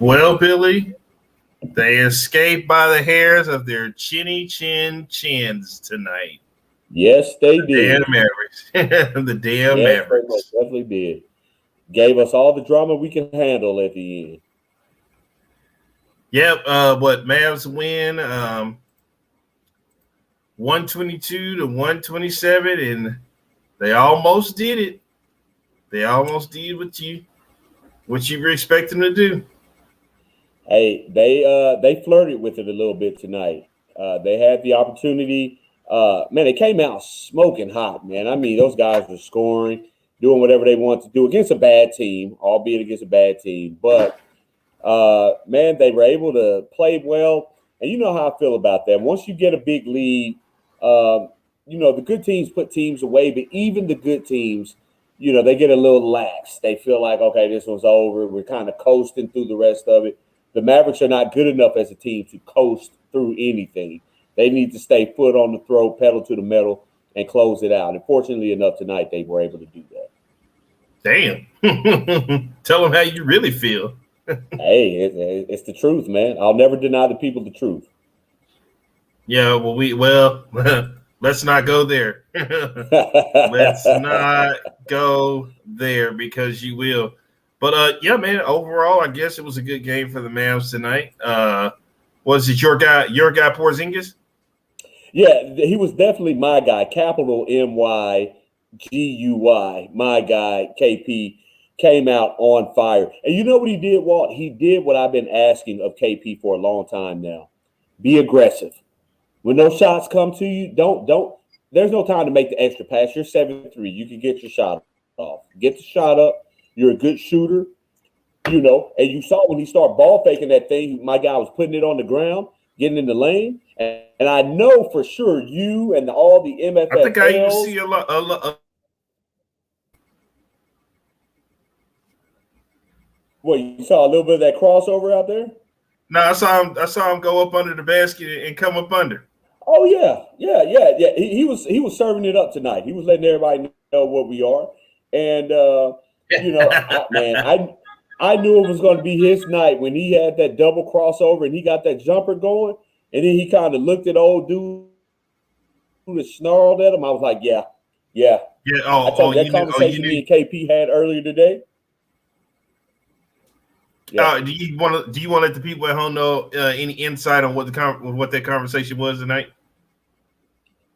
Well, Billy, they escaped by the hairs of their chinny chin chins tonight. Yes, they Damn did. Mavericks. The damn Yes, they most Mavericks. definitely did. Gave us all the drama we can handle at the end. Yep, but Mavs win 122 to 127, and they almost did it. They almost did what you were expecting them to do. Hey, they flirted with it a little bit tonight. They had the opportunity. Man, they came out smoking hot, man. I mean, those guys were scoring, doing whatever they wanted to do against a bad team, albeit against a bad team. But man, they were able to play well. And you know how I feel about that. Once you get a big lead, um, the good teams put teams away, but even the good teams, they get a little lax. They feel like, okay, this one's over. We're kind of coasting through the rest of it. The Mavericks are not good enough as a team to coast through anything. They need to stay foot on the throat, pedal to the metal, and close it out. And fortunately enough, tonight they were able to do that. Damn. Tell them how you really feel. Hey, it's the truth, man. I'll never deny the people the truth. Yeah, let's not go there. Let's not go there because you will. But yeah, man, overall, I guess it was a good game for the Mavs tonight. Was it your guy Porzingis? Yeah, he was definitely my guy. Capital MYGUY. My guy, KP, came out on fire. And you know what he did, Walt? He did what I've been asking of KP for a long time now. Be aggressive. When those shots come to you, don't. There's no time to make the extra pass. You're 7-3. You can get your shot off. Get the shot up. You're a good shooter. And you saw when he started ball faking that thing, my guy was putting it on the ground, getting in the lane. And I know for sure you and all the MFFLs. I think I even see a lot. What, you saw a little bit of that crossover out there? No, I saw him go up under the basket and come up under. Oh yeah. He was serving it up tonight. He was letting everybody know what we are. And I knew it was going to be his night when he had that double crossover and he got that jumper going. And then he kind of looked at old dude and snarled at him. I was like, yeah. I told you that conversation me and KP had earlier today. Yeah. Do you want to let the people at home know any insight on what that conversation was tonight?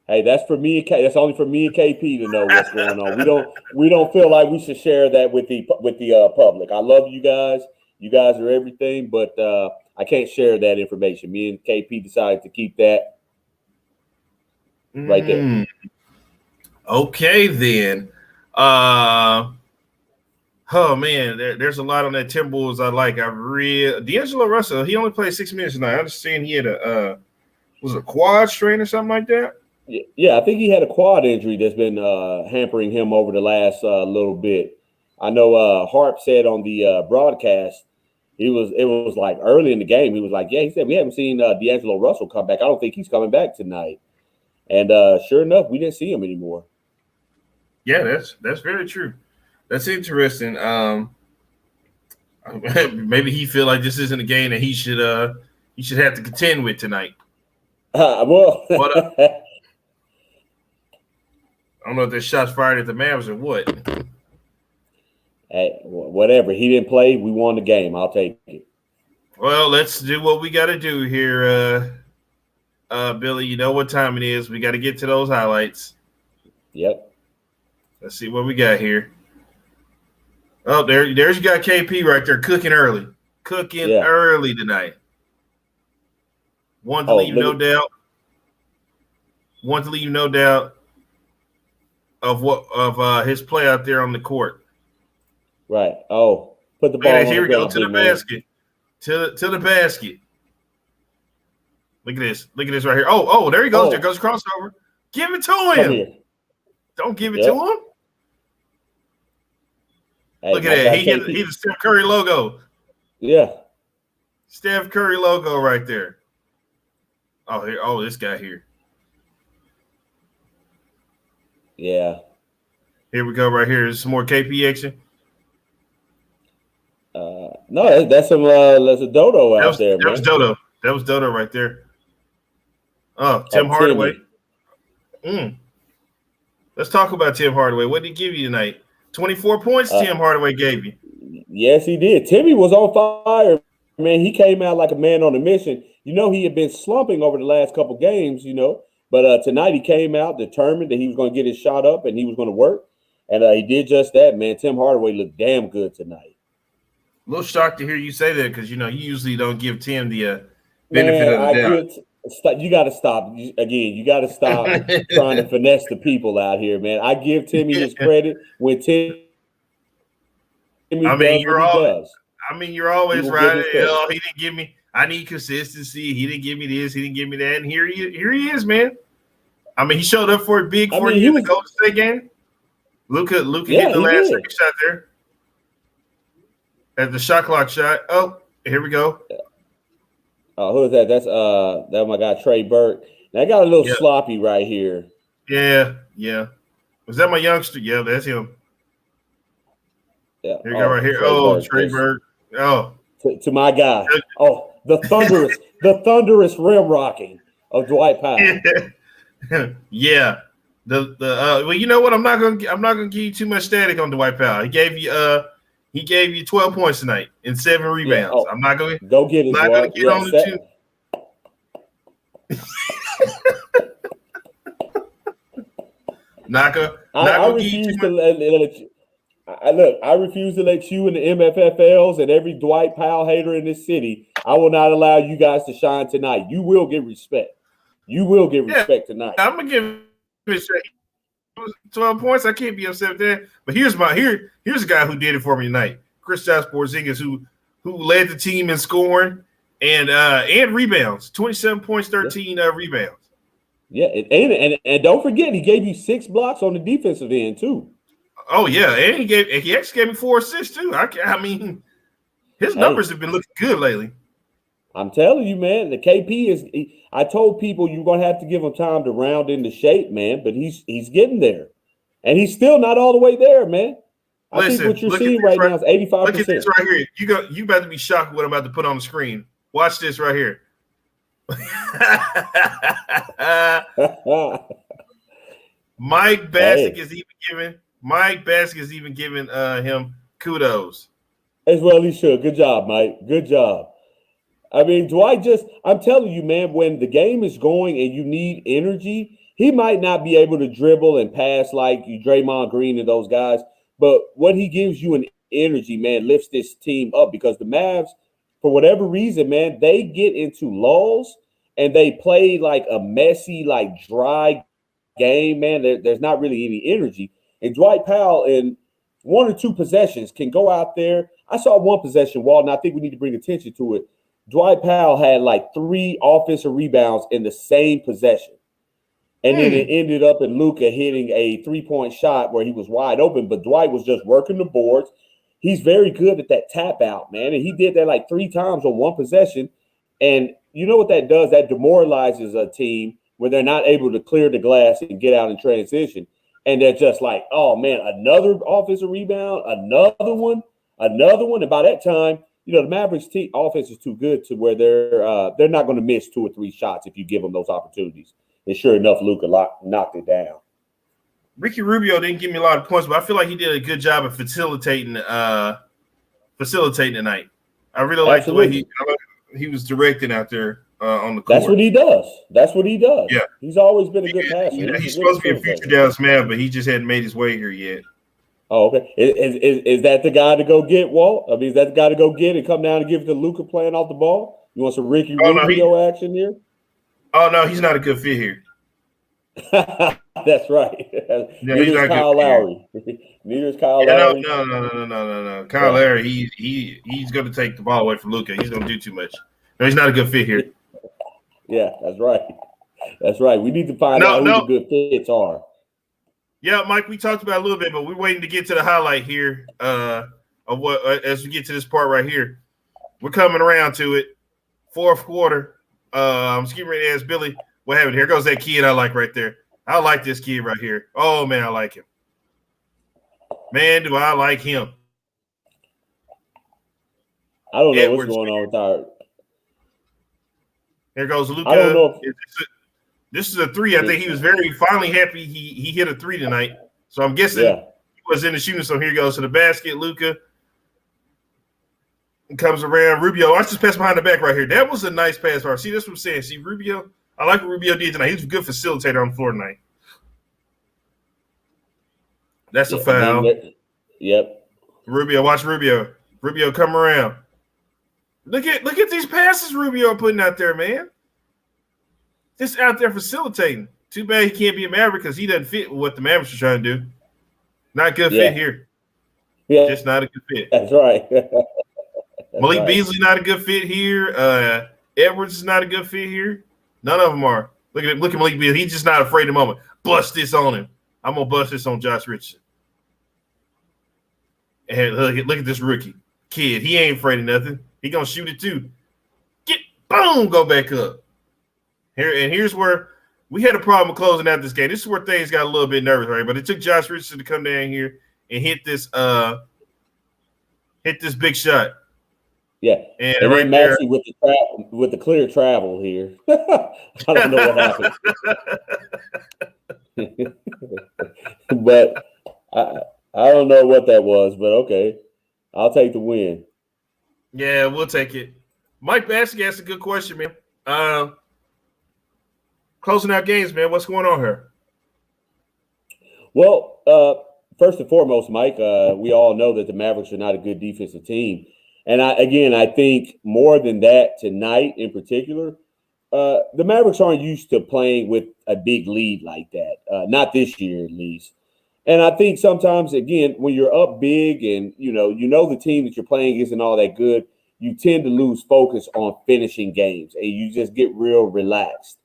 Hey, that's for me and that's only for me and KP to know what's going on. We don't feel like we should share that with the public. I love you guys. You guys are everything, but I can't share that information. Me and KP decided to keep that right there. Okay, then. Oh man, there's a lot on that Timberwolves I like. D'Angelo Russell. He only played 6 minutes tonight. I understand he had a quad strain or something like that. Yeah, I think he had a quad injury that's been hampering him over the last little bit. I know Harp said on the broadcast it was like early in the game. He was like, he said we haven't seen D'Angelo Russell come back. I don't think he's coming back tonight. And sure enough, we didn't see him anymore. Yeah, that's very true. That's interesting. Maybe he feel like this isn't a game that he should have to contend with tonight. Well, but, I don't know if there's shots fired at the Mavs or what. Hey, whatever. He didn't play. We won the game. I'll take it. Well, let's do what we got to do here, Billy. You know what time it is. We got to get to those highlights. Yep. Let's see what we got here. Oh, there's you got KP right there cooking early. Early tonight. Want to leave no doubt of his play out there on the court. Right. Oh, put the ball. Here we go to the basket. To the basket. Look at this. Look at this right here. Oh, there he goes. There goes crossover. Give it to him. Don't give it to him. Hey, look at that. He hit the Steph Curry logo. Yeah. Steph Curry logo right there. Oh, this guy here. Yeah. Here we go right here. There's some more KP action. No, that's a dodo That out was there, that was man. Dodo. That was Dodo right there. Oh, Tim Oh, Hardaway. Timmy. Mm. Let's talk about Tim Hardaway. What did he give you tonight? 24 points Uh, Tim Hardaway gave you. yes, he did. Timmy was on fire, man. He came out like a man on a mission. He had been slumping over the last couple games, but tonight he came out determined that he was going to get his shot up and he was going to work. And he did just that, man. Tim Hardaway looked damn good tonight. A little shocked to hear you say that because you usually don't give Tim the benefit Man, of I the doubt. get you got to stop again. You got to stop trying to finesse the people out here, man. I give Timmy his credit when Timmy I mean, does what he does. you're He always will get right. his credit. Oh, he didn't give me. I need consistency. He didn't give me this. He didn't give me that. And here he is, man. I mean, he showed up for it big I for mean, you he in the was, Golden State game. Luka yeah, hit the he last did. second shot there at the shot clock shot. Oh, here we go. Who is that? That's my guy Trey Burke. Now I got a little Yeah, sloppy right here. yeah. Was that my youngster? Yeah, that's him. Yeah. Here you go, right Oh, here. Trey Oh, Burke. Trey Bird. Oh, To my guy. Oh, the thunderous rim rocking of Dwight Powell. yeah. Well, you know what? I'm not gonna give you too much static on Dwight Powell. He gave you 12 points tonight and 7 Yeah. rebounds. Oh, I'm not gonna go get it, not gonna Dwight. get Yeah. on the two. Not I gonna give you too refuse to much. let you. I refuse to let you and the MFFLs and every Dwight Powell hater in this city. I will not allow you guys to shine tonight. You will get respect. You will get Yeah, respect tonight. I'm gonna give it 12 points. I can't be upset with that. But here's a guy who did it for me tonight. Kristaps Porzingis, who led the team in scoring and rebounds. 27 points, 13 rebounds. Yeah, and don't forget he gave you 6 blocks on the defensive end too. Oh yeah, and he actually gave me 4 assists too. I mean, his numbers have been looking good lately. I'm telling you, man, the KP is. I told people you're gonna have to give him time to round into shape, man. But he's getting there, and he's still not all the way there, man. I think what you're seeing right now is 85%. Look at this right here. You about to be shocked what I'm about to put on the screen. Watch this right here. Mike Bassick is even giving him kudos. As well he should. Good job, Mike. Good job. I mean, I'm telling you, man, when the game is going and you need energy, he might not be able to dribble and pass like you, Draymond Green and those guys, but what he gives you in energy, man, lifts this team up because the Mavs, for whatever reason, man, they get into lulls and they play like a messy, like dry game, man. There's not really any energy. And Dwight Powell in 1 or 2 possessions can go out there. I saw one possession, Walton. I think we need to bring attention to it. Dwight Powell had like 3 offensive rebounds in the same possession. And then it ended up in Luka hitting a 3-point shot where he was wide open, but Dwight was just working the boards. He's very good at that tap out, man. And he did that like 3 times on one possession. And you know what that does? That demoralizes a team when they're not able to clear the glass and get out in transition. And they're just like, oh, man, another offensive rebound, another one. And by that time, the Mavericks offense is too good to where they're not going to miss 2 or 3 shots if you give them those opportunities. And sure enough, Luka knocked it down. Ricky Rubio didn't give me a lot of points, but I feel like he did a good job of facilitating tonight. I really like the way he was directing out there on the court. That's what he does. Yeah, he's always been a good passer. He's supposed to be a future Dallas Mav, but he just hadn't made his way here yet. Oh, okay. Is that the guy to go get, Walt? I mean, is that the guy to go get and come down and give it to Luka playing off the ball? You want some Ricky Rubio action here? Oh no, he's not a good fit here. That's right. Neither is Kyle Lowry. Neither is Kyle Lowry. No. Kyle Lowry, he's going to take the ball away from Luka. He's going to do too much. No, he's not a good fit here. Yeah, that's right. That's right. We need to find out who the good fits are. Yeah, Mike, we talked about it a little bit, but we're waiting to get to the highlight here of what as we get to this part right here. We're coming around to it. 4th quarter. I'm just getting ready to ask Billy what happened. Here goes that kid I like right there. I like this kid right here. Oh, man, I like him. Man, do I like him. I don't know what's Edwards. going on with our. Here goes I don't Luka. know. This is a three. I think he was finally happy he hit a three tonight. So I'm guessing he was in the shooting. So here he goes to the basket. Luka comes around. Rubio. Watch this pass behind the back right here. That was a nice pass. See, that's what I'm saying. See, Rubio. I like what Rubio did tonight. He was a good facilitator on the floor tonight. That's a foul. Yep. Rubio. Watch Rubio. Rubio come around. Look at these passes Rubio putting out there, man. Just out there facilitating. Too bad he can't be a Maverick because he doesn't fit with what the Mavericks are trying to do. Not good fit here. Yeah. Just not a good fit. That's right. Malik Beasley not a good fit here. Edwards is not a good fit here. None of them are. Look at Malik Beasley. He's just not afraid of the moment. Bust this on him. I'm gonna bust this on Josh Richardson. And look at this rookie kid. He ain't afraid of nothing. He gonna shoot it too. Boom, go back up. Here's where we had a problem closing out this game. This is where things got a little bit nervous, right? But it took Josh Richardson to come down here and hit this big shot. Yeah, and right then Maxey with the clear travel here. I don't know what happened, but I don't know what that was. But okay, I'll take the win. Yeah, we'll take it. Mike Baskey asked a good question, man. Closing out games, man. What's going on here? Well, first and foremost, Mike, we all know that the Mavericks are not a good defensive team. And I think more than that tonight in particular, the Mavericks aren't used to playing with a big lead like that. Not this year, at least. And I think sometimes, again, when you're up big and, you know the team that you're playing isn't all that good, you tend to lose focus on finishing games and you just get real relaxed.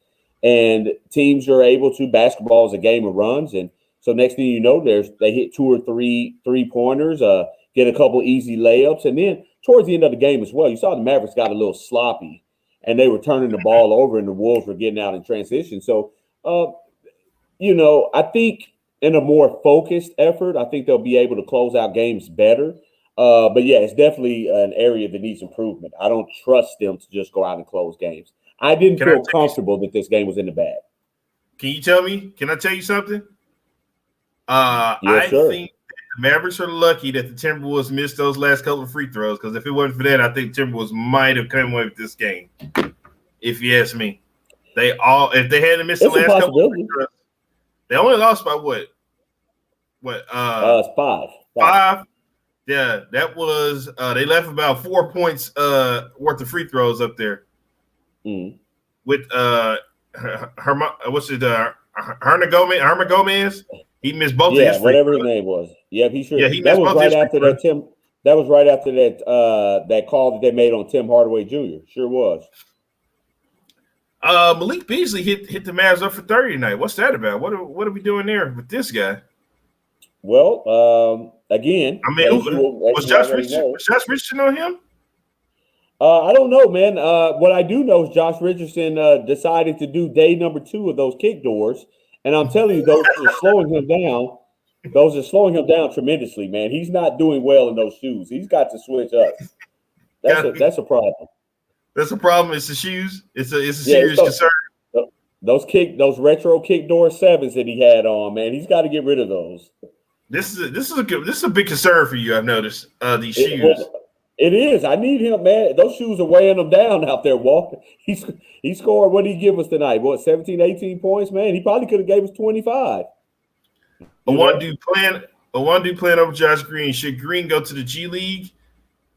And teams are able to, basketball is a game of runs. And so next thing you know, they hit 2 or 3 3-pointers, get a couple easy layups. And then towards the end of the game as well, you saw the Mavericks got a little sloppy and they were turning the ball over and the Wolves were getting out in transition. So, I think in a more focused effort, I think they'll be able to close out games better. But yeah, it's definitely an area that needs improvement. I don't trust them to just go out and close games. I didn't feel comfortable that this game was in the bag. Can you tell me? Can I tell you something? Yes, sir. Think the Mavericks are lucky that the Timberwolves missed those last couple of free throws because if it wasn't for that, I think Timberwolves might have come away with this game. If you ask me, if they hadn't missed the last couple of free throws, they only lost by what? It's 5. 5. Yeah, that was they left about 4 points worth of free throws up there. With Herman Gomez. He missed both of his free whatever throws. His name was. Yeah, he sure. Yeah, he that missed was both right his after that. That was right after that call that they made on Tim Hardaway Jr. Sure was. Malik Beasley hit the Mavs up for 30 tonight. What's that about? What are we doing there with this guy? Well, again, I mean, was Josh Richardson on him? I don't know, man. What I do know is Josh Richardson decided to do day number 2 of those kick doors, and I'm telling you, those are slowing him down. Those are slowing him down tremendously, man. He's not doing well in those shoes. He's got to switch up. That's a problem. That's a problem. It's the shoes. It's a serious concern. Those retro kick door 7s that he had on, man. He's got to get rid of those. This is a big concern for you. I've noticed these shoes. It is. I need him, man. Those shoes are weighing him down out there walking. He scored. What did he give us tonight? What, 17, 18 points, man? He probably could have gave us 25. One dude playing over Josh Green. Should Green go to the G League?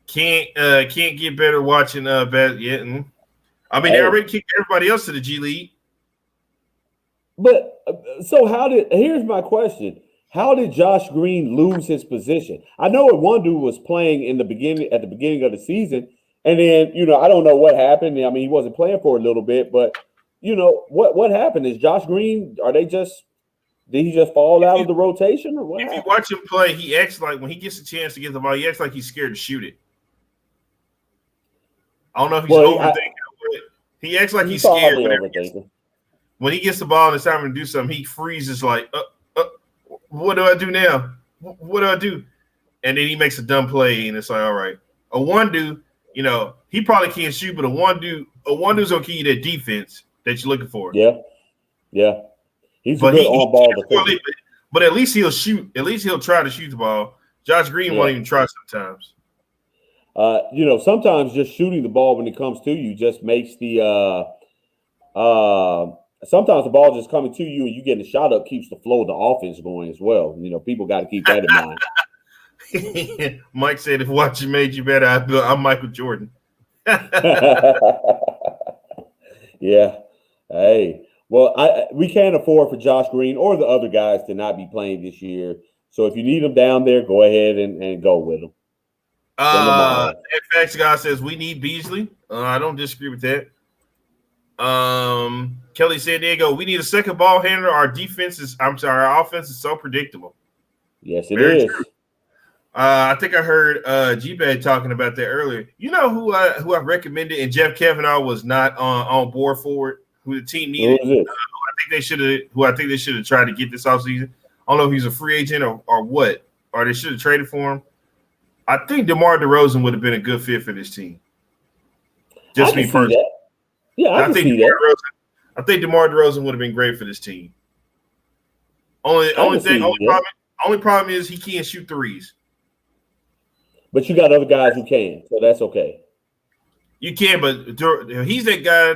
Can't get better watching yet. I mean, they already kicked everybody else to the G League. But so here's my question. How did Josh Green lose his position? I know one dude was playing at the beginning of the season, and then, I don't know what happened. I mean, he wasn't playing for a little bit, but what happened? Is Josh Green, did he just fall out of the rotation or what? If you watch him play, he acts like when he gets a chance to get the ball, he acts like he's scared to shoot it. I don't know if he's overthinking it. He acts like he's scared when he gets the ball and it's time to do something. He freezes like, what do I do now? What do I do? And then he makes a dumb play, and it's like, all right. One dude, he probably can't shoot, but a one dude's gonna give you that defense that you're looking for. Yeah. He's a But good he on ball can't defender. but at least he'll shoot. At least he'll try to shoot the ball. Josh Green won't even try sometimes. Sometimes just shooting the ball when it comes to you just makes the sometimes the ball just coming to you and you getting the shot up keeps the flow of the offense going as well. People got to keep that in mind. Mike said, "If watching made you better, I'm Michael Jordan." Yeah. Hey. Well, we can't afford for Josh Green or the other guys to not be playing this year. So if you need them down there, go ahead and go with them. FX guy says we need Beasley. I don't disagree with that. Kelly San Diego, we need a second ball handler. Our offense is so predictable. Yes, it is. True. I think I heard G-Bag talking about that earlier. You know who I recommended, and Jeff Kavanaugh was not on board for it. Who the team needed? Who I think they should have tried to get this offseason. I don't know if he's a free agent or what, or they should have traded for him. I think DeMar DeRozan would have been a good fit for this team. Just me personally. Yeah, I can see that. I think DeMar DeRozan would have been great for this team. Only problem is he can't shoot threes. But you got other guys who can, so that's okay. You can, but he's that guy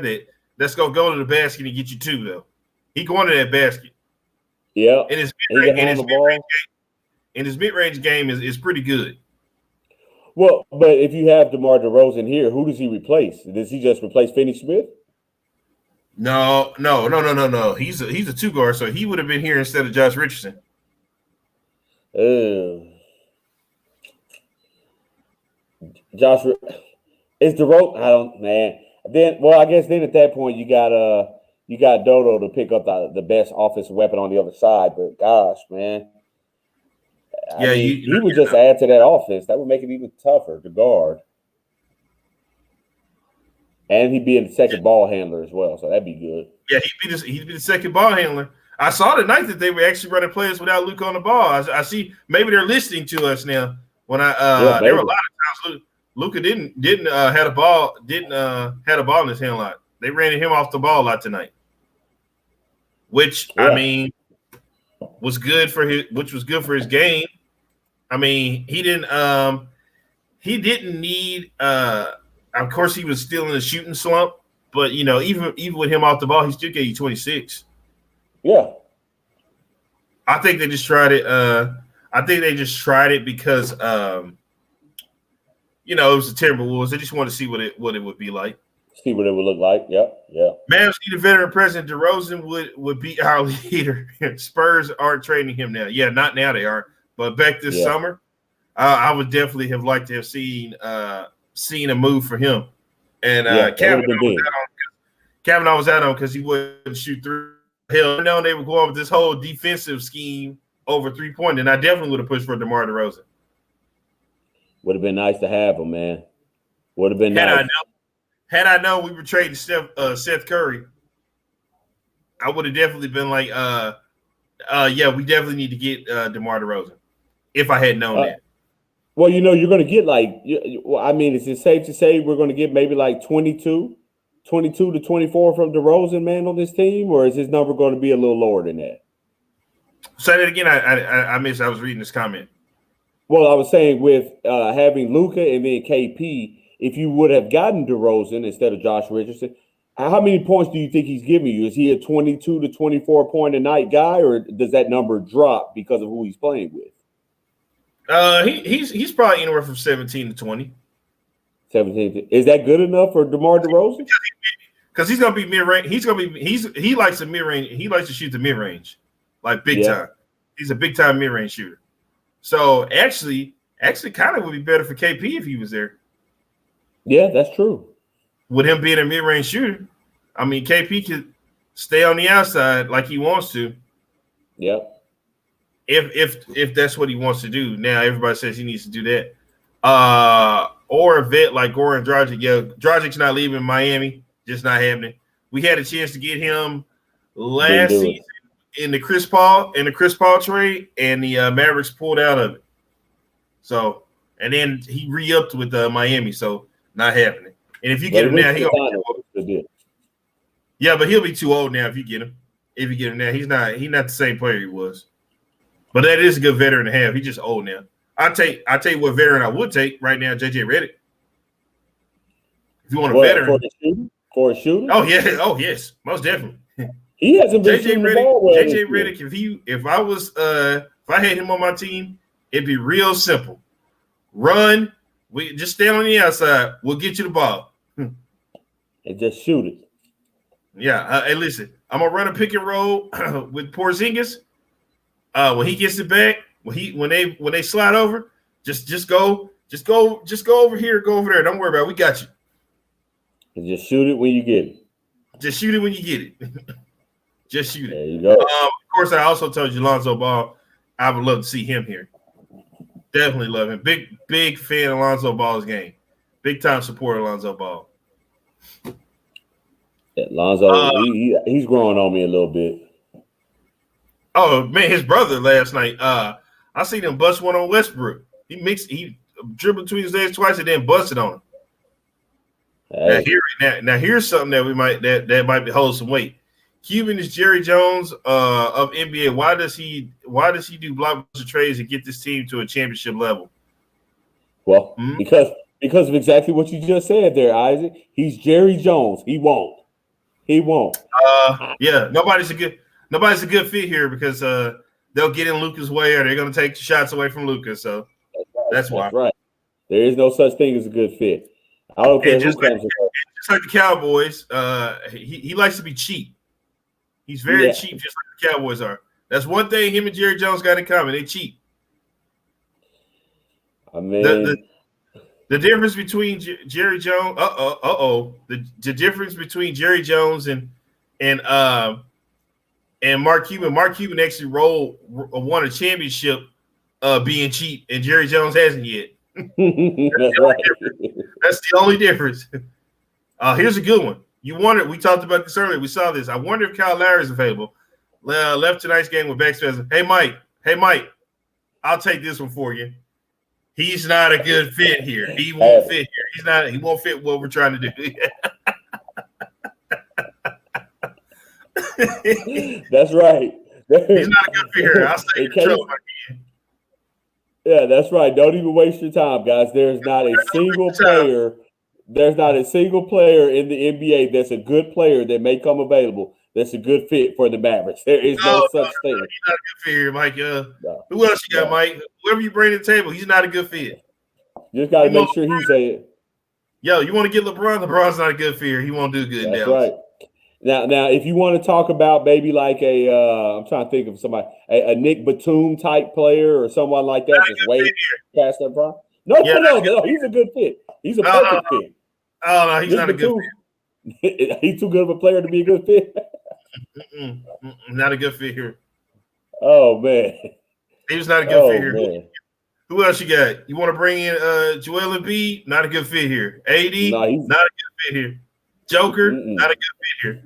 that's gonna go to the basket and get you two though. He going to that basket. Yeah, and his mid-range game is pretty good. Well, but if you have DeMar DeRozan here, who does he replace? Does he just replace Finney Smith? No. He's a two guard, so he would have been here instead of Josh Richardson. Josh is DeRozan. I guess then at that point you got Dodo to pick up the best offensive weapon on the other side. But gosh, man. He would just add to that offense. That would make it even tougher to guard. And he'd be in the second ball handler as well, so that'd be good. Yeah, he'd be the second ball handler. I saw tonight that they were actually running players without Luka on the ball. I see maybe they're listening to us now. When there were a lot of times Luka didn't had a ball in his hand a lot. They ran him off the ball a lot tonight, which was good for his game. I mean, he didn't need. Of course, he was still in a shooting slump, but even with him off the ball, he still gave you 26. Yeah, I think they just tried it. I think they just tried it because it was the Timberwolves. They just wanted to see what it would be like. See what it would look like. Yeah. Mavs need a veteran president. DeRozan would be our leader. Spurs aren't trading him now. Yeah, not now they are. But back this summer, I would definitely have liked to have seen a move for him. And Kavanaugh was out on because he wouldn't shoot through. Hell, they would go over this whole defensive scheme over 3-point, and I definitely would have pushed for DeMar DeRozan. Would have been nice to have him, man. Would have been nice. Had I known we were trading Seth Curry, I would have definitely been like, we definitely need to get DeMar DeRozan. If I had known that. Well, you're going to get is it safe to say we're going to get maybe like 22 to 24 from DeRozan, man, on this team? Or is his number going to be a little lower than that? Say that again. I missed. I was reading this comment. Well, I was saying with having Luka and then KP, if you would have gotten DeRozan instead of Josh Richardson, how many points do you think he's giving you? Is he a 22 to 24 point a night guy, or does that number drop because of who he's playing with? He's probably anywhere from 17 to 20. 17. Is that good enough for DeMar DeRozan? Because he's gonna be mid range. He likes the mid range. He likes to shoot the mid range, like big time. He's a big time mid range shooter. So actually, kind of would be better for KP if he was there. Yeah, that's true. With him being a mid range shooter, I mean, KP could stay on the outside like he wants to. Yep. If that's what he wants to do. Now everybody says he needs to do that. Or a vet like Goran Dragic. Yeah, Dragic's not leaving Miami. Just not happening. We had a chance to get him last season in the Chris Paul trade, and the Mavericks pulled out of it. So, and then he re-upped with Miami. So Not happening. And if you get him now, he'll but he'll be too old now if you get him. If you get him now, he's not the same player he was. But that is a good veteran to have. He's just old now. I tell you what veteran I would take right now, JJ Redick. If you want a veteran for a shooter? Oh yeah, yes, most definitely. He hasn't been shooting the ball well. JJ Redick, if I had him on my team, it'd be real simple. Run, we just stand on the outside. We'll get you the ball. And just shoot it. Yeah. Hey, listen, I'm gonna run a pick and roll with Porzingis. When he gets it back, when they slide over, just go over here, go over there. Don't worry about it. We got you. And just shoot it when you get it. Just shoot it when you get it. Just shoot it. There you go. Of course, I also told you Lonzo Ball. I would love to see him here. Definitely love him. Big fan of Lonzo Ball's game. Big time supporter of Lonzo Ball. Yeah, Lonzo, he's growing on me a little bit. Oh man, his brother last night. I seen him bust one on Westbrook. He dribbled between his legs twice and then busted on him. Hey. Now here's something that might hold some weight. Cuban is Jerry Jones of NBA. Why does he do blockbuster trades and get this team to a championship level? Well, because of exactly what you just said there, Isaac. He's Jerry Jones. He won't. Yeah, nobody's a good fit here because they'll get in Luka's way or they're going to take shots away from Luka. So that's why. That's right. There is no such thing as a good fit. I don't care who comes. Just like the Cowboys, he likes to be cheap. He's very cheap, just like the Cowboys are. That's one thing him and Jerry Jones got in common. They cheap. I mean, the difference between Jerry Jones, the difference between Jerry Jones and Mark Cuban. Mark Cuban actually won a championship being cheap, and Jerry Jones hasn't yet. That's the only difference. Here's a good one. We talked about this earlier. We saw this. I wonder if Kyle Lowry is available. Left tonight's game with back spasm. Hey, Mike, I'll take this one for you. He's not a good fit here. He won't fit here. He won't fit what we're trying to do. That's right. He's not a good fit here. I'll stay in trouble if I can. Yeah, that's right. Don't even waste your time, guys. There's not a single player. There's not a single player in the NBA that's a good player that may come available that's a good fit for the Mavericks. There is no such thing. He's not a good fit here, Mike. Who else you got, Mike? Whoever you bring to the table, he's not a good fit. Just got to make sure he's a. Yo, you want to get LeBron? LeBron's not a good fit here. He won't do good. That's right. Now, if you want to talk about maybe like I'm trying to think of somebody, a Nick Batum type player or someone like that that's way past that prime. No, he's a good fit. He's a perfect fit. Oh no, he's not a good fit. He's too good of a player to be a good fit. Not a good fit here. Oh man, he was not a good fit here. Man. Who else you got? You want to bring in Joel Embiid? Not a good fit here. AD? Not a good fit here. Joker? Not a good fit here.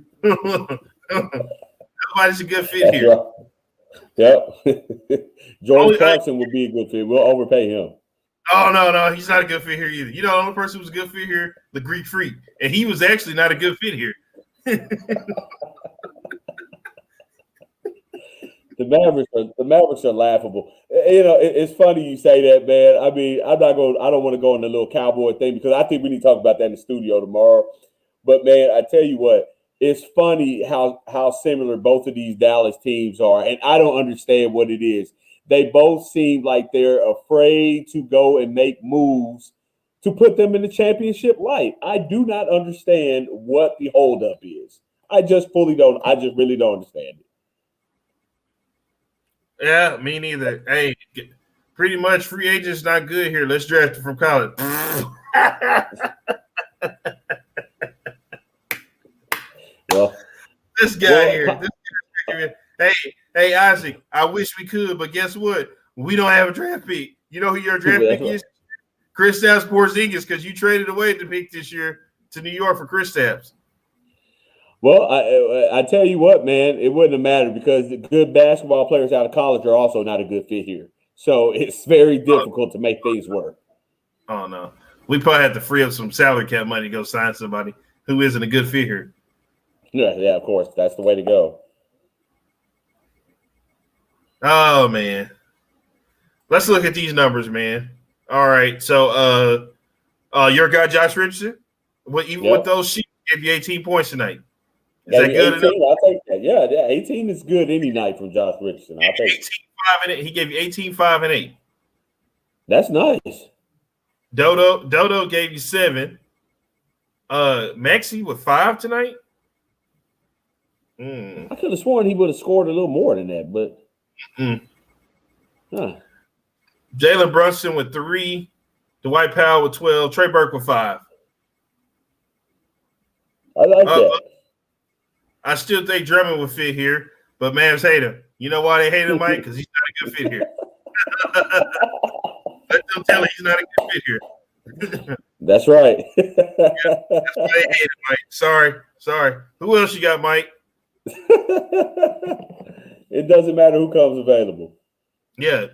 Nobody's a good fit here. Right. Yep. Jordan Clarkson would be a good fit. We'll overpay him. Oh, no. He's not a good fit here either. You know, the only person who was a good fit here, the Greek Freak. And he was actually not a good fit here. The Mavericks are laughable. You know, it's funny you say that, man. I mean, I don't want to go on the little cowboy thing because I think we need to talk about that in the studio tomorrow. But man, I tell you what, it's funny how similar both of these Dallas teams are, and I don't understand what it is. They both seem like they're afraid to go and make moves to put them in the championship light. I do not understand what the holdup is. I just really don't understand it. Yeah, me neither. Hey, pretty much free agent's not good here. Let's draft it from college. Well, this guy here. Hey, Isaac, I wish we could, but guess what? We don't have a draft pick. You know who your draft pick is? Kristaps Porzingis, because you traded away the pick this year to New York for Kristaps. Well, I tell you what, man, it wouldn't have mattered because the good basketball players out of college are also not a good fit here. So it's very difficult to make things work. Oh, no. We probably have to free up some salary cap money to go sign somebody who isn't a good fit here. Yeah, of course. That's the way to go. Oh man. Let's look at these numbers, man. All right. So your guy Josh Richardson, with those sheets, gave you 18 points tonight. Is that good 18, enough? I'll take that. Yeah, 18 is good any night from Josh Richardson. I'll take 18, 5, and 8. He gave you 18, 5, and 8. That's nice. Dodo gave you 7. Maxey with 5 tonight. I could have sworn he would have scored a little more than that, but Jalen Brunson with 3, Dwight Powell with 12, Trey Burke with 5. I like that. I still think Drummond would fit here, but Mavs hate him. You know why they hate him, Mike? Because he's not a good fit here. Let them tell him he's not a good fit here. That's right. That's why they hate him, Mike. Sorry. Who else you got, Mike? It doesn't matter who comes available. Yeah,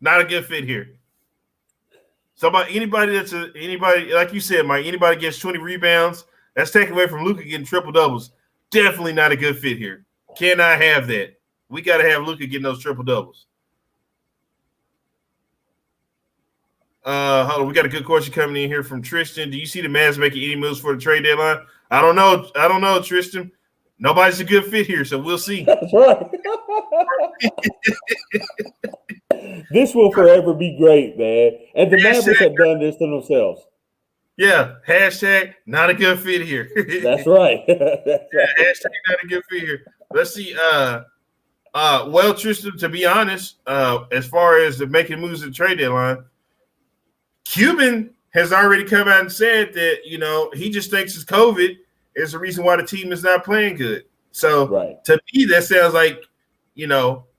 not a good fit here. Anybody like you said, Mike. Anybody gets 20 rebounds, that's taken away from Luka getting triple doubles. Definitely not a good fit here. Cannot have that. We got to have Luka getting those triple doubles. Hold on, we got a good question coming in here from Tristan. Do you see the Mavs making any moves for the trade deadline? I don't know, Tristan. Nobody's a good fit here, so we'll see. That's right. This will forever be great, man. And the Mavericks have done this to themselves. Yeah, hashtag not a good fit here. That's right. Hashtag not a good fit here. Let's see. Well, Tristan, to be honest, as far as the making moves at the trade deadline, Cuban has already come out and said that, he just thinks it's COVID is the reason why the team is not playing good. So to me, that sounds like,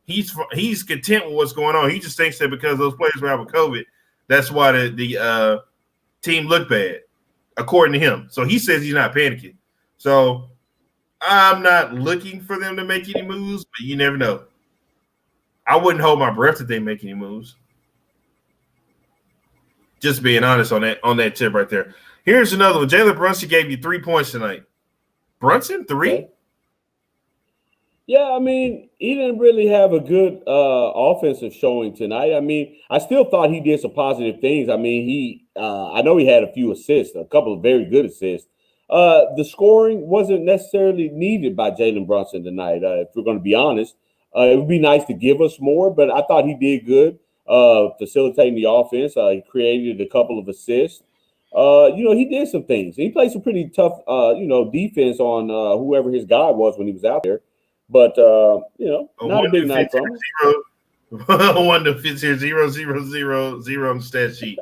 he's content with what's going on. He just thinks that because those players were having COVID, that's why the team looked bad, according to him. So he says he's not panicking. So I'm not looking for them to make any moves, but you never know. I wouldn't hold my breath that they make any moves. Just being honest on that tip right there. Here's another one. Jalen Brunson gave you 3 points tonight. Brunson, 3? Okay. Yeah, I mean, he didn't really have a good offensive showing tonight. I mean, I still thought he did some positive things. I mean, I know he had a few assists, a couple of very good assists. The scoring wasn't necessarily needed by Jalen Brunson tonight, if we're going to be honest. It would be nice to give us more, but I thought he did good facilitating the offense. He created a couple of assists. He did some things. He played some pretty tough, defense on whoever his guy was when he was out there. But, not a big night from him. 1 to 5 here, 0, 0, 0, 0 on the stat sheet.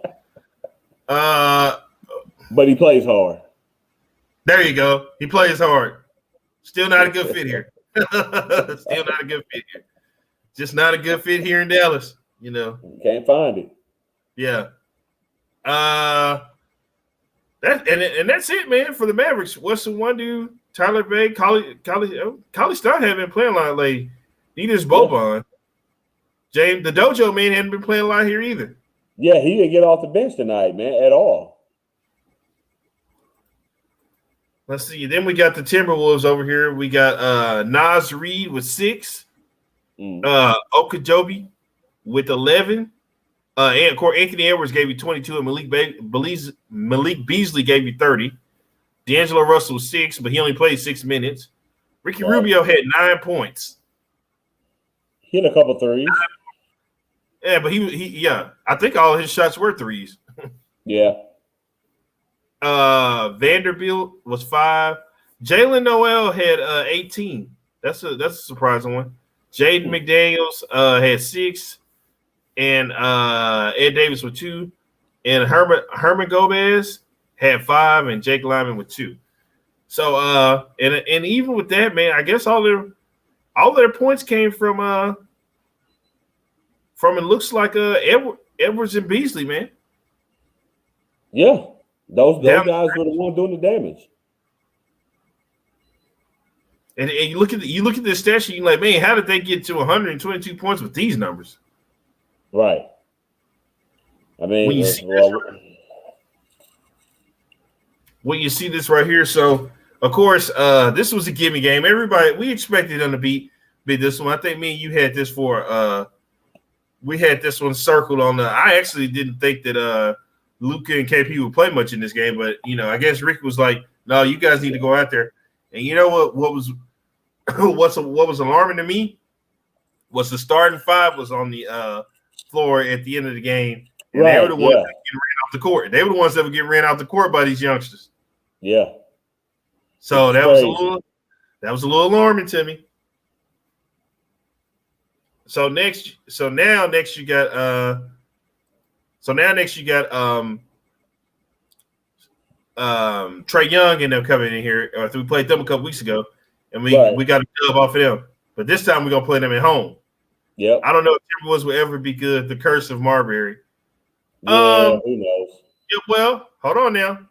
But he plays hard. There you go. He plays hard. Still not a good fit here. Still not a good fit here. Just not a good fit here in Dallas, Can't find it. Yeah. That's it, man, for the Mavericks. What's the one dude? Tyler Bay, Collie Stein haven't been playing a lot lately. Neither is Boban. James, the Dojo man, hadn't been playing a lot here either. Yeah, he didn't get off the bench tonight, man, at all. Let's see. Then we got the Timberwolves over here. We got Naz Reid with 6. Okajobi with 11. And of course, Anthony Edwards gave you 22, and Malik Beasley gave you 30. D'Angelo Russell 6, but he only played 6 minutes. Ricky Rubio had 9 points. He hit a couple threes. Yeah, but he I think all his shots were threes. Yeah. Vanderbilt was 5. Jalen Noel had 18. That's a surprising one. Jaden McDaniels had 6, and Ed Davis with 2, and Herman Gomez had 5, and Jake Lyman with 2. So and even with that, man, I guess all their points came from it looks like Edwards and Beasley, man. Yeah. Those guys were the ones doing the damage. And you look at this stat sheet, you're like, man, how did they get to 122 points with these numbers? Right. I mean, Well, you see this right here. So, of course, this was a gimme game. Everybody, we expected them to beat this one. I think me and you had this we had this one circled on the. I actually didn't think that Luka and KP would play much in this game, but I guess Rick was like, "No, you guys need to go out there." And you know what? What was what was alarming to me was the starting five was on the floor at the end of the game, and they were the ones that get ran off the court. They were the ones that would get ran off the court by these youngsters. Yeah. So that was a little alarming to me. So now next you got Trae Young and them coming in here. We played them a couple weeks ago, and we got a dub off of them. But this time we're gonna play them at home. Yep. I don't know if Timberwolves will ever be good. The curse of Marbury. Yeah, who knows? Yeah, well, hold on now.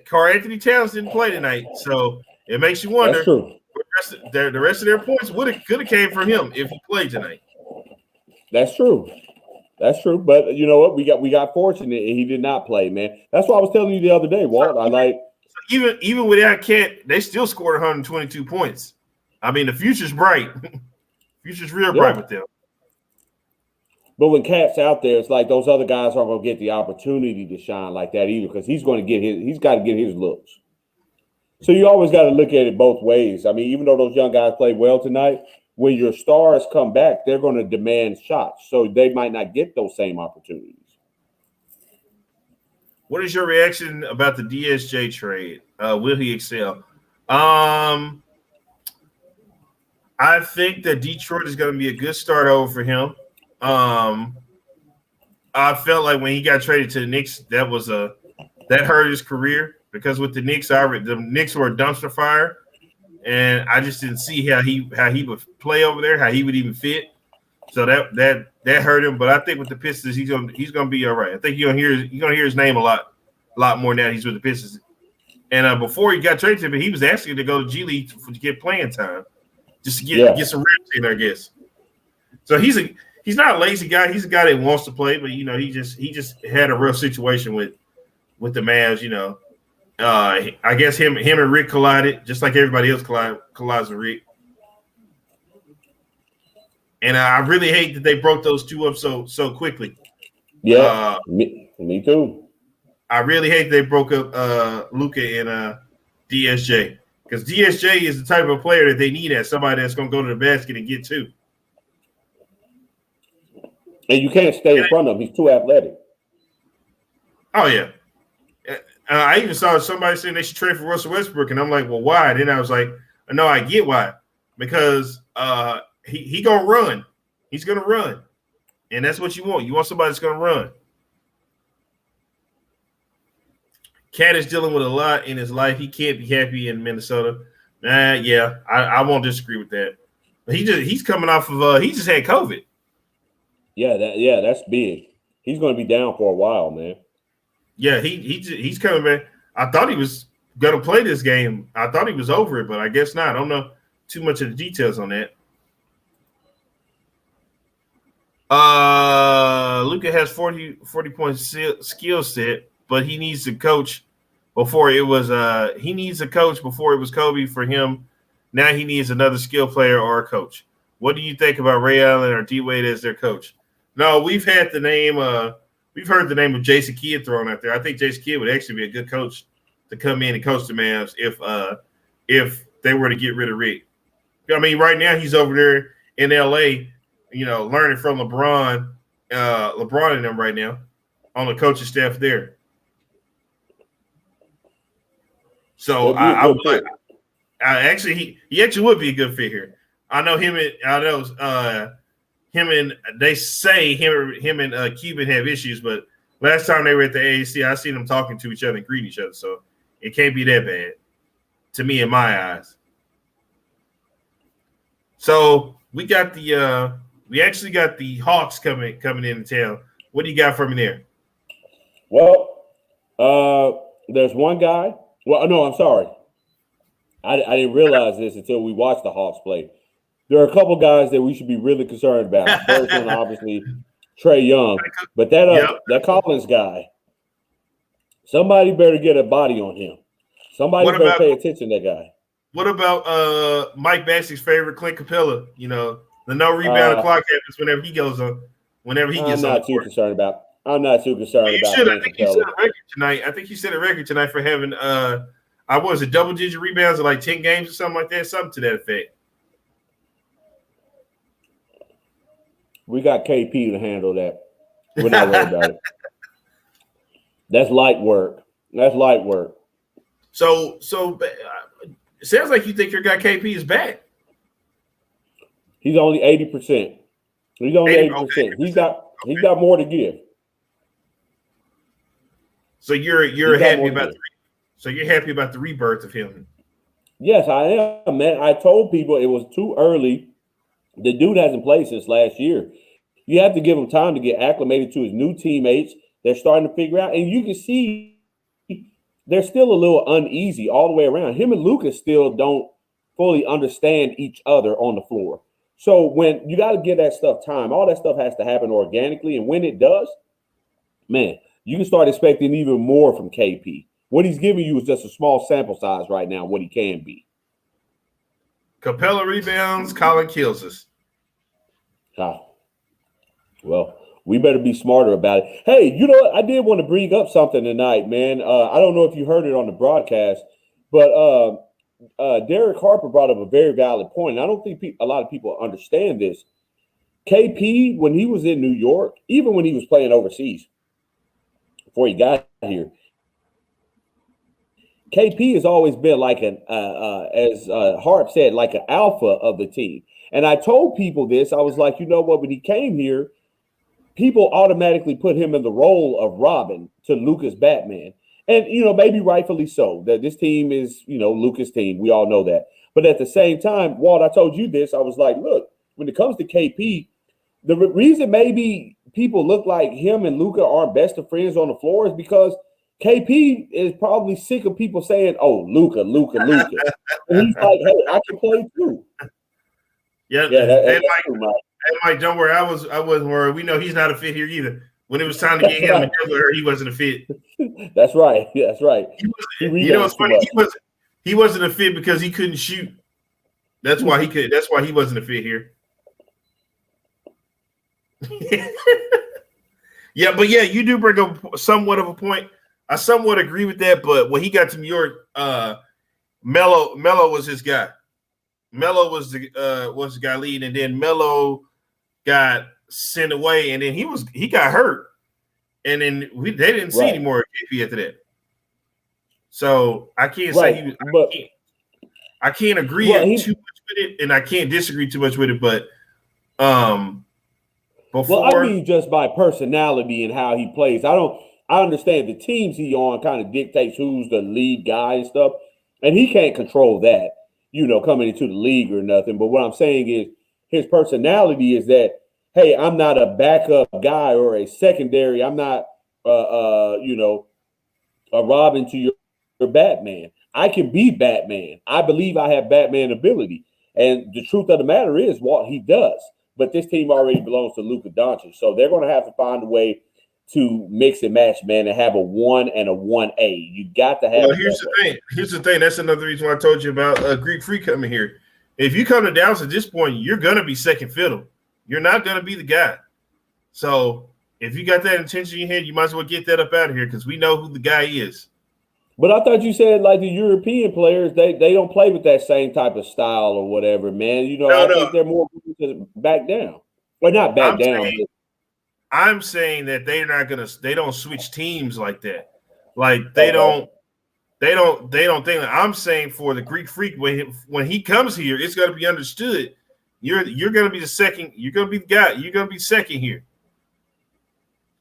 Karl Anthony Towns didn't play tonight, so it makes you wonder. That's true. The rest of their points could have came from him if he played tonight. That's true. That's true. But you know what? We got fortunate and he did not play, man. That's what I was telling you the other day, Walt. Even without Cat, they still scored 122 points. I mean, the future's bright. Future's real bright with them. But when Cat's out there, it's like those other guys aren't going to get the opportunity to shine like that either, because he's got to get his looks. So you always got to look at it both ways. I mean, even though those young guys played well tonight, when your stars come back, they're going to demand shots. So they might not get those same opportunities. What is your reaction about the DSJ trade? Will he excel? I think that Detroit is going to be a good start over for him. I felt like when he got traded to the Knicks, that hurt his career, because with the Knicks were a dumpster fire, and I just didn't see how he would play over there, how he would even fit. So that hurt him. But I think with the Pistons, he's gonna be all right. I think you're gonna hear his name a lot more now. He's with the Pistons. And before he got traded to him, he was asking to go to G League to get playing time, just to get some reps in, I guess. So he's not a lazy guy. He's a guy that wants to play, but he just had a real situation with the Mavs. I guess him and Rick collided, just like everybody else collides with Rick. And I really hate that they broke those two up so quickly. Yeah, me too. I really hate they broke up Luka and DSJ, because DSJ is the type of player that they need as somebody that's going to go to the basket and get two. And you can't stay in front of him. He's too athletic. Oh, yeah. I even saw somebody saying they should trade for Russell Westbrook, and I'm like, well, why? Then I was like, no, I get why. Because he going to run. He's going to run. And that's what you want. You want somebody that's going to run. Cat is dealing with a lot in his life. He can't be happy in Minnesota. Yeah, I won't disagree with that. But he's coming off of he just had COVID. Yeah, that's big. He's going to be down for a while, man. Yeah, he's coming back. I thought he was going to play this game. I thought he was over it, but I guess not. I don't know too much of the details on that. Luka has 40 point skill set, but he needs a coach before it was Kobe for him. Now he needs another skill player or a coach. What do you think about Ray Allen or D Wade as their coach? No, we've heard the name of Jason Kidd thrown out there. I think Jason Kidd would actually be a good coach to come in and coach the Mavs if they were to get rid of Rick. I mean, right now he's over there in LA, learning from LeBron and them right now on the coaching staff there. So he actually would be a good fit here. I know him and they say him and Cuban have issues, but last time they were at the AAC, I seen them talking to each other and greeting each other. So it can't be that bad to me in my eyes. So we actually got the Hawks coming into town. What do you got for me there? Well, there's one guy. Well, no, I'm sorry. I didn't realize this until we watched the Hawks play. There are a couple guys that we should be really concerned about. First one, obviously, Trae Young. But that Collins guy, Somebody better get a body on him. Somebody better pay attention to that guy. What about Mike Bassey's favorite, Clint Capella? You know, the no rebound clock happens whenever he goes on. Whenever he gets on the court. I'm not too concerned about Clint Capella. You set a record tonight. I think you set a record tonight for having I was a double-digit rebounds in like 10 games or something like that, something to that effect. We got KP to handle that. We're not worried about it. That's light work. So it sounds like you think your guy KP is back. He's only 80%. He's only 80%. He's got more to give. So you're happy about the rebirth of him. Yes, I am, man. I told people it was too early. The dude hasn't played since last year. You have to give him time to get acclimated to his new teammates. They're starting to figure out, and you can see they're still a little uneasy all the way around. Him and Lucas still don't fully understand each other on the floor. So when you got to give that stuff time, all that stuff has to happen organically. And when it does, man, you can start expecting even more from KP. What he's giving you is just a small sample size right now, what he can be. Capella rebounds, Colin kills us. Well, we better be smarter about it. Hey, you know what? I did want to bring up something tonight, man. I don't know if you heard it on the broadcast, but Derek Harper brought up a very valid point. And I don't think a lot of people understand this. KP, when he was in New York, even when he was playing overseas, before he got here, KP has always been like as Harp said, like an alpha of the team. And I told people this. I was like, you know what? When he came here, people automatically put him in the role of Robin to Luka's Batman. And, you know, maybe rightfully so, that this team is, you know, Luka's team. We all know that. But at the same time, Walt, I told you this. I was like, look, when it comes to KP, the reason maybe people look like him and Luka aren't best of friends on the floor is because KP is probably sick of people saying, oh, Luka. And he's like, hey, I can play too. Yeah, that's true, Mike. Hey, Mike, don't worry. I wasn't worried. We know he's not a fit here either. When it was time to get him and Denver, he wasn't a fit. That's right. That's right. You know what's funny? He wasn't a fit because he couldn't shoot. That's why he could. That's why he wasn't a fit here. Yeah, but yeah, you do bring up somewhat of a point. I somewhat agree with that. But when he got to New York, Melo was his guy. Melo was the guy leading, and then Melo got sent away, and then he got hurt, and then they didn't see any more KP after that. So I can't say I can't agree too much with it, and I can't disagree too much with it. But I mean, just by personality and how he plays, I understand the teams he on kind of dictates who's the lead guy and stuff, and he can't control that, you know, coming into the league or nothing. But what I'm saying is his personality is that, hey, I'm not a backup guy or a secondary. I'm not, you know, a Robin to your Batman. I can be Batman. I believe I have Batman ability. And the truth of the matter is what he does. But this team already belongs to Luka Doncic. So they're going to have to find a way to mix and match, man, and have a 1 and a 1A. You got to have. Well, here's the thing. That's another reason why I told you about Greek Freak coming here. If you come to Dallas at this point, you're going to be second fiddle. You're not going to be the guy. So if you got that intention in your head, you might as well get that up out of here because we know who the guy is. But I thought you said like the European players, they don't play with that same type of style or whatever, man. You know, I think they're more to back down. Well, not back down. I'm saying that they don't switch teams like that. Like they don't think that. I'm saying for the Greek Freak, when he comes here, it's going to be understood. You're going to be the second. You're going to be the guy. You're going to be second here.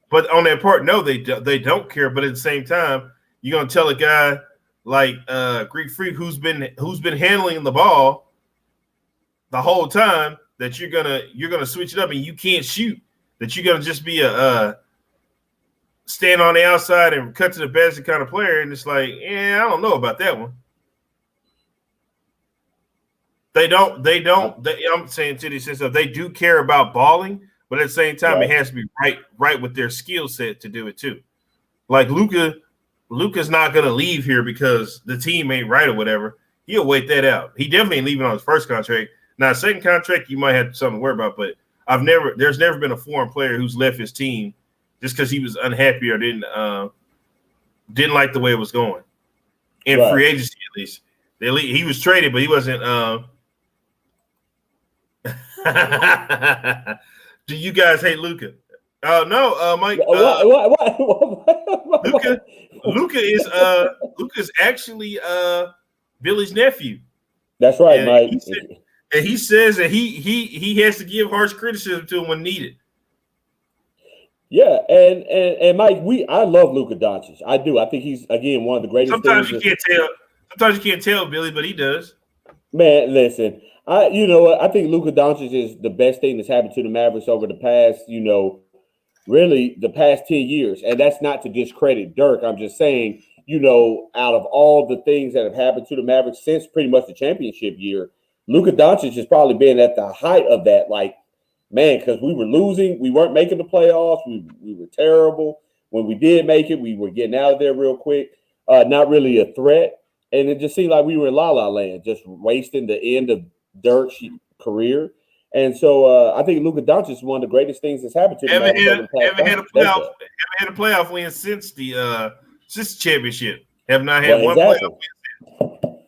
But on that part, no, they don't care. But at the same time, you're going to tell a guy like Greek Freak who's been handling the ball the whole time that you're gonna switch it up and you can't shoot. That you're gonna just be a stand on the outside and cut to the basket kind of player. And it's like, I don't know about that one. I'm saying to the sense of they do care about balling, but at the same time, It has to be right with their skill set to do it too. Like Luka Luka's not going to leave here because the team ain't right or whatever. He'll wait that out. He definitely ain't leaving on his first contract. Now, second contract, you might have something to worry about, but there's never been a foreign player who's left his team just because he was unhappy or didn't like the way it was going. In free agency, at least. He was traded, but he wasn't. Do you guys hate Luka? No, Mike. Luka is actually Billy's nephew. That's right, Mike. He says that he has to give harsh criticism to him when needed. Yeah, and Mike, I love Luka Doncic. I do. I think he's again one of the greatest. Sometimes you can't tell. Sometimes you can't tell, Billy, but he does. Man, listen, I think Luka Doncic is the best thing that's happened to the Mavericks over the past, really the past 10 years. And that's not to discredit Dirk. I'm just saying, out of all the things that have happened to the Mavericks since pretty much the championship year, Luka Doncic has probably been at the height of that. Like, man, because we were losing. We weren't making the playoffs. We were terrible. When we did make it, we were getting out of there real quick. Not really a threat. And it just seemed like we were in la-la land, just wasting the end of Dirk's career. And so I think Luka Doncic is one of the greatest things that's happened to him. Ever had a playoff win since the championship? Have not had one playoff win.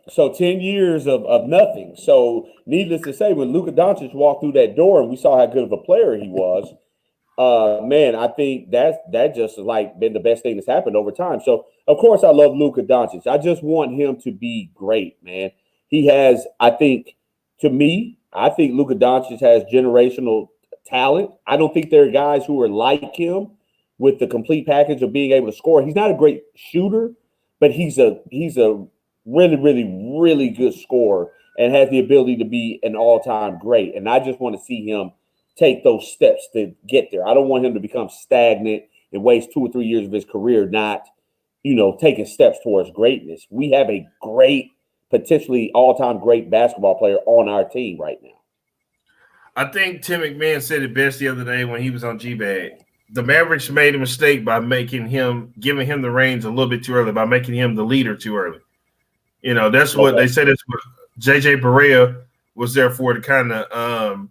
So 10 years of nothing. So needless to say, when Luka Doncic walked through that door and we saw how good of a player he was, man, I think that just like been the best thing that's happened over time. So of course I love Luka Doncic. I just want him to be great, man. He has, I think Luka Doncic has generational talent. I don't think there are guys who are like him with the complete package of being able to score. He's not a great shooter, but he's a really, really, really good scorer and has the ability to be an all-time great. And I just want to see him take those steps to get there. I don't want him to become stagnant and waste 2 or 3 years of his career not, taking steps towards greatness. We have a great, potentially all-time great basketball player on our team right now. I think Tim McMahon said it best the other day when he was on G-Bag. The Mavericks made a mistake by giving him the reins a little bit too early, by making him the leader too early. That's what they said. That's what JJ Barea was there for, to kind of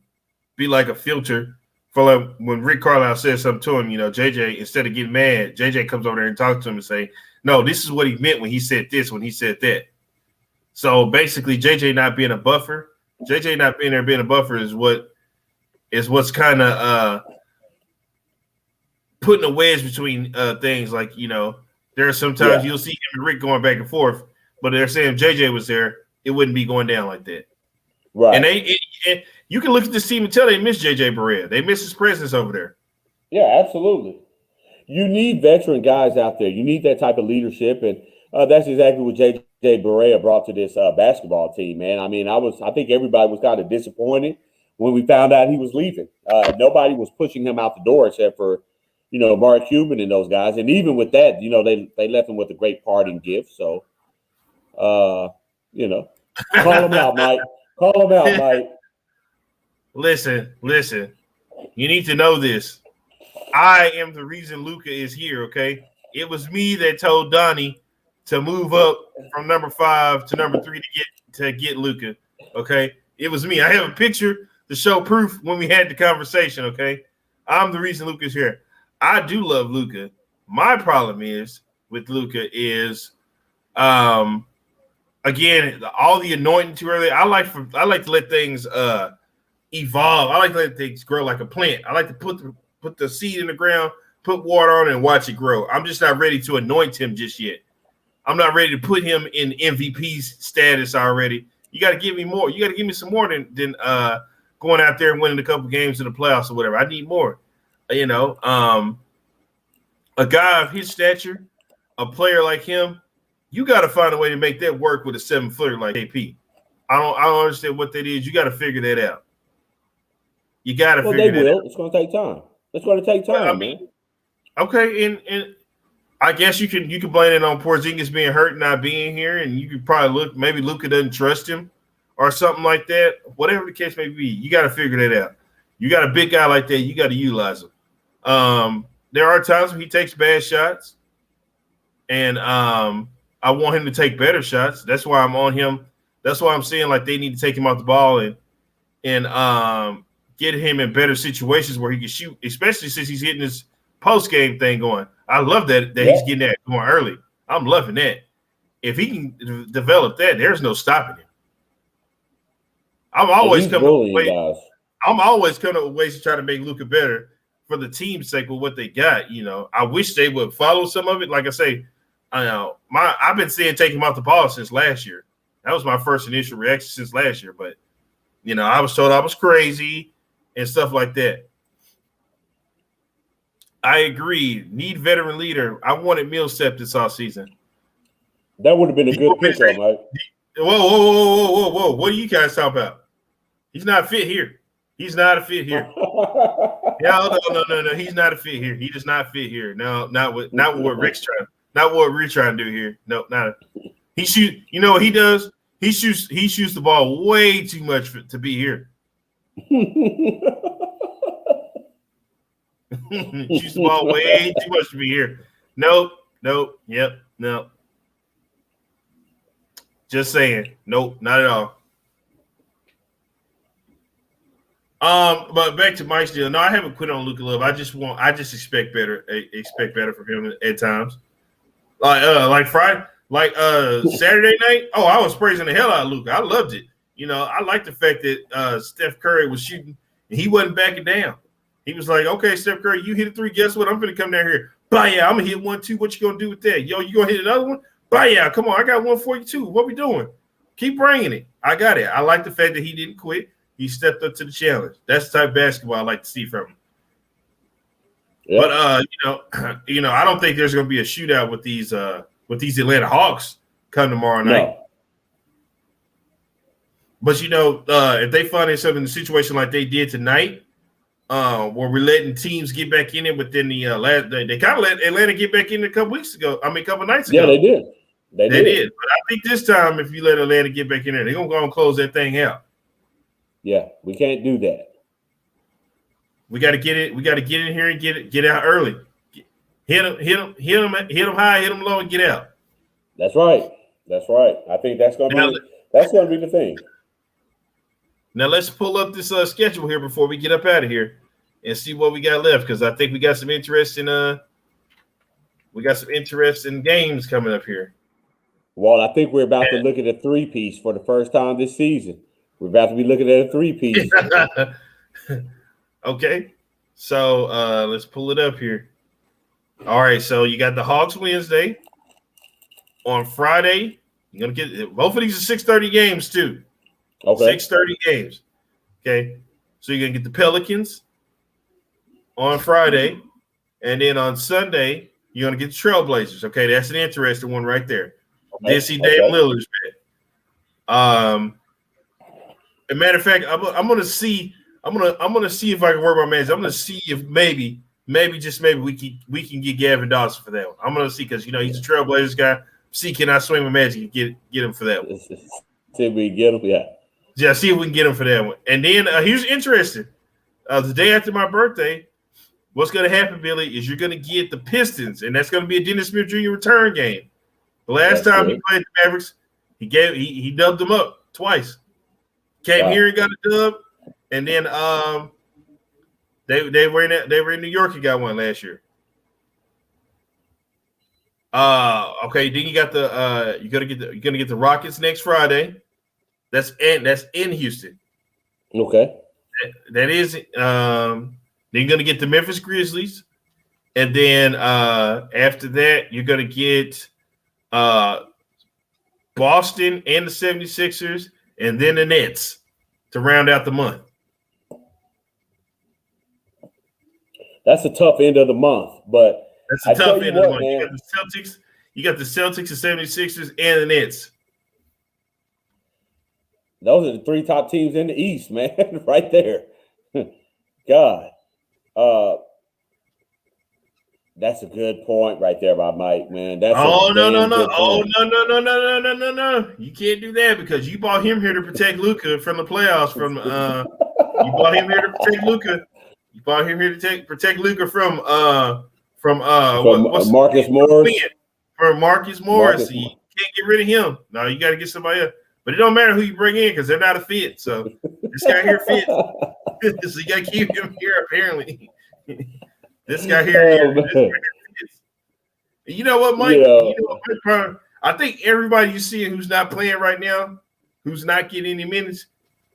be like a filter for like when Rick Carlisle says something to him. JJ, instead of getting mad, JJ comes over there and talks to him and say, "No, this is what he meant when he said this, when he said that." So basically, JJ not being a buffer, JJ not being there being a buffer is what's kind of putting a wedge between things. Like, there are sometimes you'll see him and Rick going back and forth, but they're saying if JJ was there, it wouldn't be going down like that. Right. And you can look at this team and tell they miss JJ Barea. They miss his presence over there. Yeah, absolutely. You need veteran guys out there. You need that type of leadership, and that's exactly what JJ Barea brought to this basketball team, man. I mean, I think everybody was kind of disappointed when we found out he was leaving. Nobody was pushing him out the door except for, Mark Cuban and those guys. And even with that, they left him with a great parting gift. So, call him out, Mike. Call him out, Mike. Listen. You need to know this. I am the reason Luka is here, okay? It was me that told Donnie to move up from number 5 to number 3 to get Luka, okay? It was me. I have a picture to show proof when we had the conversation, okay? I'm the reason Luka's here. I do love Luka. My problem is with Luka is, again, all the anointing too early. I like to let things evolve. I like to let things grow like a plant. I like to put the seed in the ground, put water on it, and watch it grow. I'm just not ready to anoint him just yet. I'm not ready to put him in MVP status already. You got to give me more. You got to give me some more than going out there and winning a couple games in the playoffs or whatever. I need more. A guy of his stature, a player like him, you got to find a way to make that work with a 7-footer like KP. I don't understand what that is. You got to figure that out. You got to figure that out. It's going to take time. It's going to take time, man. Okay, and I guess you can blame it on Porzingis being hurt and not being here, and you could probably maybe Luka doesn't trust him or something like that. Whatever the case may be, you got to figure that out. You got a big guy like that, you got to utilize him. There are times when he takes bad shots. and I want him to take better shots. That's why I'm on him. That's why I'm saying like they need to take him off the ball and get him in better situations where he can shoot, especially since he's getting this post game thing going. I love that he's getting that going early. I'm loving that. If he can develop that, there's no stopping him. I'm always coming up with ways to try to make Luka better for the team's sake with what they got. You know, I wish they would follow some of it. Like I say, I've been saying take him off the ball since last year. That was my first initial reaction since last year. But you know, I was told I was crazy and stuff like that. I agree. Need veteran leader. I wanted Millsap this offseason. That would have been a good pick, though, Mike. Whoa. What are you guys talking about? He's not fit here. He's not a fit here. No. He's not a fit here. He does not fit here. No, not what Rick's trying. Not what we're trying to do here. No, not. He shoot. You know what he does? He shoots the ball way too much to be here. Shoots the ball way too much to be here. Nope. Yep. No. Just saying. Nope. Not at all. But back to Mike's deal. No, I haven't quit on Luka Love. I just expect better. Expect better from him at times. Like Friday, Saturday night. Oh, I was praising the hell out of Luka. I loved it. You know, I like the fact that Steph Curry was shooting and he wasn't backing down. He was like, "Okay, Steph Curry, you hit a three. Guess what? I'm gonna come down here. Bye, yeah. I'm gonna hit 1, 2. What you gonna do with that? Yo, you gonna hit another one? Bye, yeah. Come on, I got 142. What we doing? Keep bringing it. I got it. I like the fact that he didn't quit. He stepped up to the challenge. That's the type of basketball I like to see from him. Yep. But you know, I don't think there's going to be a shootout with these Atlanta Hawks come tomorrow night. No. But you know, if they find themselves in a situation like they did tonight, where we're letting teams get back in it within the they kind of let Atlanta get back in a couple nights ago. Yeah, they did. They did. But I think this time, if you let Atlanta get back in there, they're gonna go and close that thing out. Yeah, we can't do that. We got to get it. We got to get in here and get out early. Hit them high, hit them low, and get out. That's right. I think that's going to be the thing. Now let's pull up this schedule here before we get up out of here and see what we got left, because I think we got some interesting games coming up here. Well, I think we're about to look at a three-piece for the first time this season. We're about to be looking at a three-piece. Okay. So let's pull it up here. All right. So you got the Hawks Wednesday. On Friday, you're going to get – both of these are 6:30 games too. Okay. 6:30 games. Okay. So you're going to get the Pelicans on Friday. And then on Sunday, you're going to get the Trailblazers. Okay. That's an interesting one right there. Okay. Didn't see Dame Lillard's bet. As a matter of fact, I'm gonna see if I can work my man. I'm gonna see if maybe just maybe we can get Gavin Dawson for that one. I'm gonna see, because you know he's a Trailblazers guy. See, can I swing my magic and get him for that one? See if we can get him, yeah. Yeah, see if we can get him for that one. And then here's interesting. The day after my birthday, what's gonna happen, Billy, is you're gonna get the Pistons, and that's gonna be a Dennis Smith Jr. return game. The last time he played the Mavericks, he dubbed them up twice. Came here and got a dub, and then they were in New York and got one last year. Okay, then you got you're gonna get the Rockets next Friday. That's in Houston. Okay. That is then you're gonna get the Memphis Grizzlies, and then after that you're gonna get Boston and the 76ers. And then the Nets to round out the month. That's a tough end of the month, but that's a tough end of the month. You got the Celtics, the 76ers, and the Nets. Those are the three top teams in the East, man, right there. God. That's a good point right there by Mike, man. That's no. You can't do that, because you bought him here to protect Luka from the playoffs. You bought him here to protect Luka. You bought him here to protect Luka from Marcus Morris. for Marcus Morris. You can't get rid of him. No, you got to get somebody else. But it don't matter who you bring in because they're not a fit. So this guy here fits. So you got to keep him here. Apparently, this guy here fits. You know what, Mike? I think everybody you see who's not playing right now, who's not getting any minutes,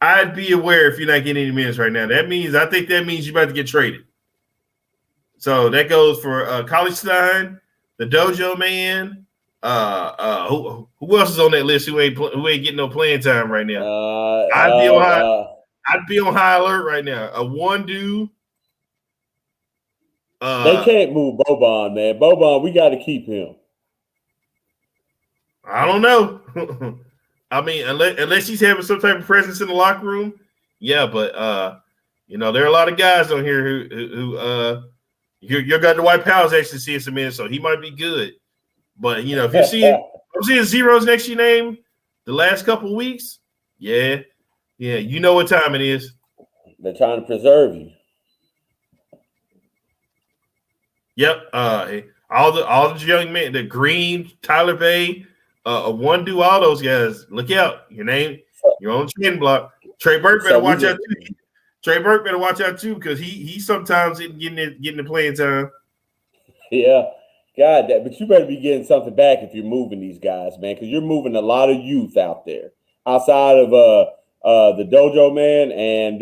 I'd be aware if you're not getting any minutes right now. I think that means you're about to get traded. So that goes for College Stein, the Dojo Man. Who else is on that list who ain't getting no playing time right now? I'd be on high alert right now. A one dude. They can't move Boban, man. Boban, we got to keep him. I don't know. I mean, unless he's having some type of presence in the locker room, yeah. But there are a lot of guys on here who your guy Dwight Powell's actually seeing some minutes, so he might be good. But if you're seeing zeros next to your name the last couple of weeks, yeah, you know what time it is. They're trying to preserve you. Yep. All the young men, the Green, Tyler Bay, one do all those guys. Look out. Your name, your own trend block. Trey Burke better watch out too. Trey Burke better watch out too because he sometimes isn't getting the playing time. Yeah. God, but you better be getting something back if you're moving these guys, man, because you're moving a lot of youth out there outside of the Dojo Man and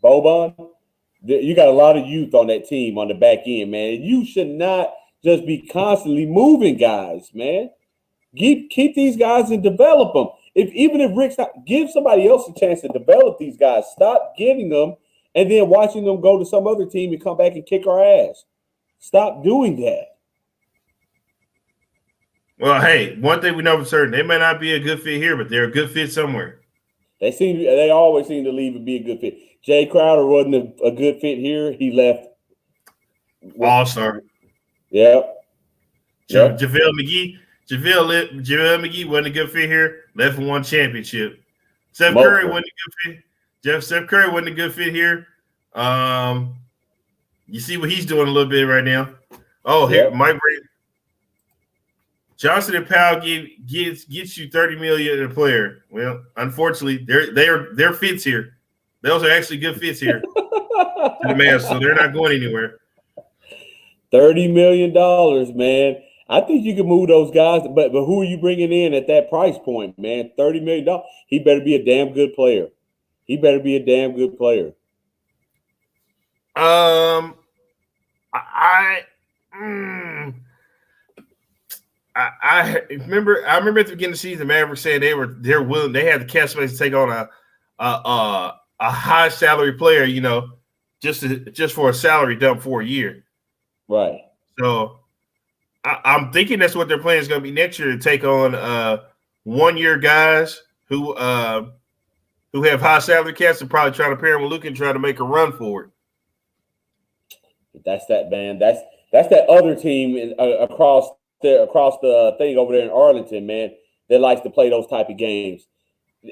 Boban. You got a lot of youth on that team on the back end, man. You should not just be constantly moving guys, man. Keep these guys and develop them. Even if Rick's not, give somebody else a chance to develop these guys. Stop getting them and then watching them go to some other team and come back and kick our ass. Stop doing that. Well, hey, one thing we know for certain, they may not be a good fit here, but they're a good fit somewhere. They always seem to leave and be a good fit. Jay Crowder wasn't a good fit here. He left. All-star. Yep. JaVale McGee wasn't a good fit here. Left and won championship. Steph Curry wasn't a good fit. Steph Curry wasn't a good fit here. You see what he's doing a little bit right now. Oh, here, Mike Brady. Johnson and Powell gets you $30 million a player. Well, unfortunately, they're fits here. Those are actually good fits here to the Mavs, so they're not going anywhere. $30 million, man. I think you can move those guys, but who are you bringing in at that price point, man? $30 million. He better be a damn good player. I remember at the beginning of the season, Mavericks saying they're willing. They had the cap space to take on a high salary player, just for a salary dump for a year. Right. So I'm thinking that's what their plan is going to be next year, to take on 1-year guys who have high salary caps and probably try to pair them with Luka and try to make a run for it. That's that, man. That's that other team across the thing over there in Arlington, man, that likes to play those type of games.